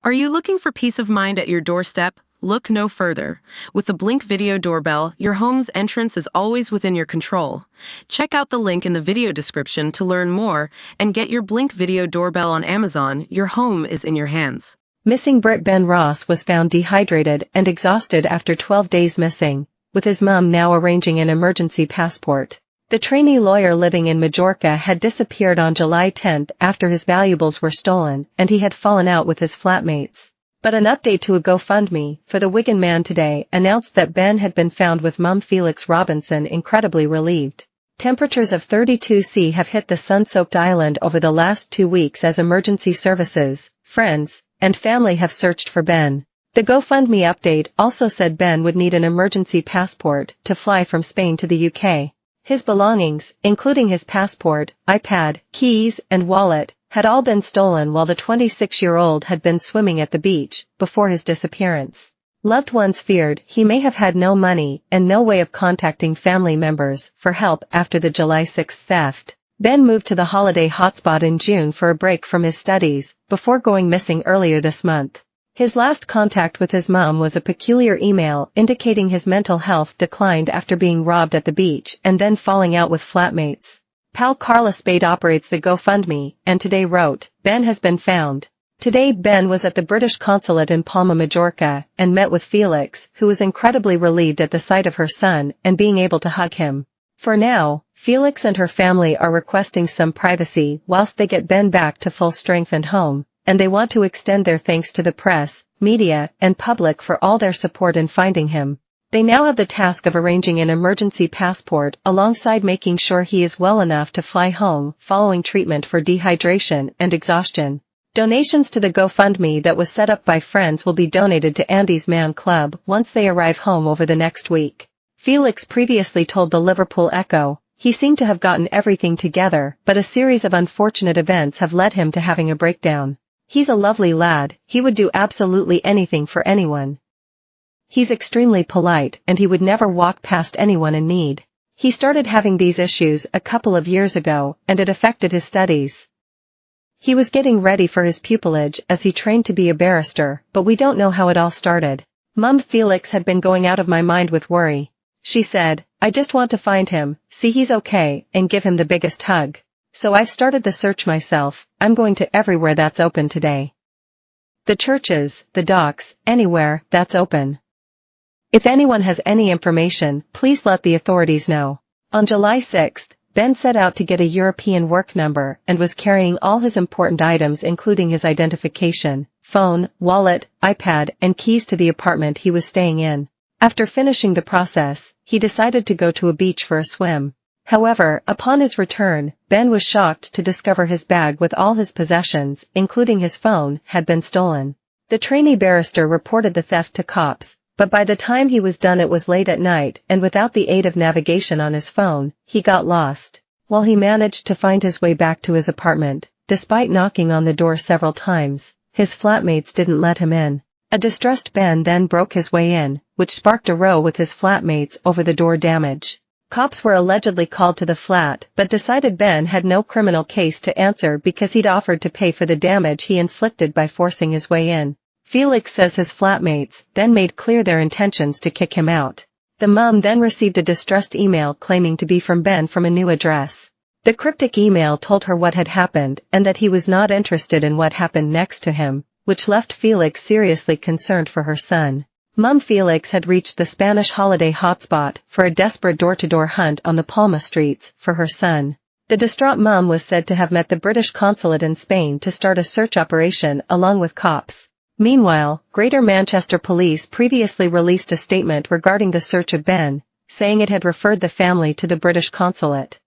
Are you looking for peace of mind at your doorstep? Look no further. With the Blink Video Doorbell, your home's entrance is always within your control. Check out the link in the video description to learn more and get your Blink Video Doorbell on Amazon. Your home is in your hands. Missing Briton Ben Ross was found dehydrated and exhausted after 12 days missing, with his mum now arranging an emergency passport. The trainee lawyer living in Mallorca had disappeared on July 10 after his valuables were stolen and he had fallen out with his flatmates. But an update to a GoFundMe for the Wigan man today announced that Ben had been found with mum Felix Robinson incredibly relieved. Temperatures of 32°C have hit the sun-soaked island over the last 2 weeks as emergency services, friends, and family have searched for Ben. The GoFundMe update also said Ben would need an emergency passport to fly from Spain to the UK. His belongings, including his passport, iPad, keys, and wallet, had all been stolen while the 26-year-old had been swimming at the beach before his disappearance. Loved ones feared he may have had no money and no way of contacting family members for help after the July 6 theft. Ben moved to the holiday hotspot in June for a break from his studies before going missing earlier this month. His last contact with his mum was a peculiar email indicating his mental health declined after being robbed at the beach and then falling out with flatmates. Pal Carla Spade operates the GoFundMe and today wrote, "Ben has been found." Today Ben was at the British consulate in Palma, Mallorca, and met with Felix, who was incredibly relieved at the sight of her son and being able to hug him. For now, Felix and her family are requesting some privacy whilst they get Ben back to full strength and home, and they want to extend their thanks to the press, media, and public for all their support in finding him. They now have the task of arranging an emergency passport alongside making sure he is well enough to fly home following treatment for dehydration and exhaustion. Donations to the GoFundMe that was set up by friends will be donated to Andy's Man Club once they arrive home over the next week. Felix previously told the Liverpool Echo, he seemed to have gotten everything together, but a series of unfortunate events have led him to having a breakdown. He's a lovely lad, he would do absolutely anything for anyone. He's extremely polite and he would never walk past anyone in need. He started having these issues a couple of years ago and it affected his studies. He was getting ready for his pupillage as he trained to be a barrister, but we don't know how it all started. Mum Felix had been going out of my mind with worry. She said, "I just want to find him, see he's okay, and give him the biggest hug. So I've started the search myself. I'm going to everywhere that's open today. The churches, the docks, anywhere that's open. If anyone has any information, please let the authorities know." On July 6, Ben set out to get a European work number and was carrying all his important items including his identification, phone, wallet, iPad, and keys to the apartment he was staying in. After finishing the process, he decided to go to a beach for a swim. However, upon his return, Ben was shocked to discover his bag with all his possessions, including his phone, had been stolen. The trainee barrister reported the theft to cops, but by the time he was done it was late at night and without the aid of navigation on his phone, he got lost. While he managed to find his way back to his apartment, despite knocking on the door several times, his flatmates didn't let him in. A distressed Ben then broke his way in, which sparked a row with his flatmates over the door damage. Cops were allegedly called to the flat but decided Ben had no criminal case to answer because he'd offered to pay for the damage he inflicted by forcing his way in. Felix says his flatmates then made clear their intentions to kick him out. The mum then received a distressed email claiming to be from Ben from a new address. The cryptic email told her what had happened and that he was not interested in what happened next to him, which left Felix seriously concerned for her son. Mum Felix had reached the Spanish holiday hotspot for a desperate door-to-door hunt on the Palma streets for her son. The distraught mum was said to have met the British consulate in Spain to start a search operation along with cops. Meanwhile, Greater Manchester Police previously released a statement regarding the search of Ben, saying it had referred the family to the British consulate.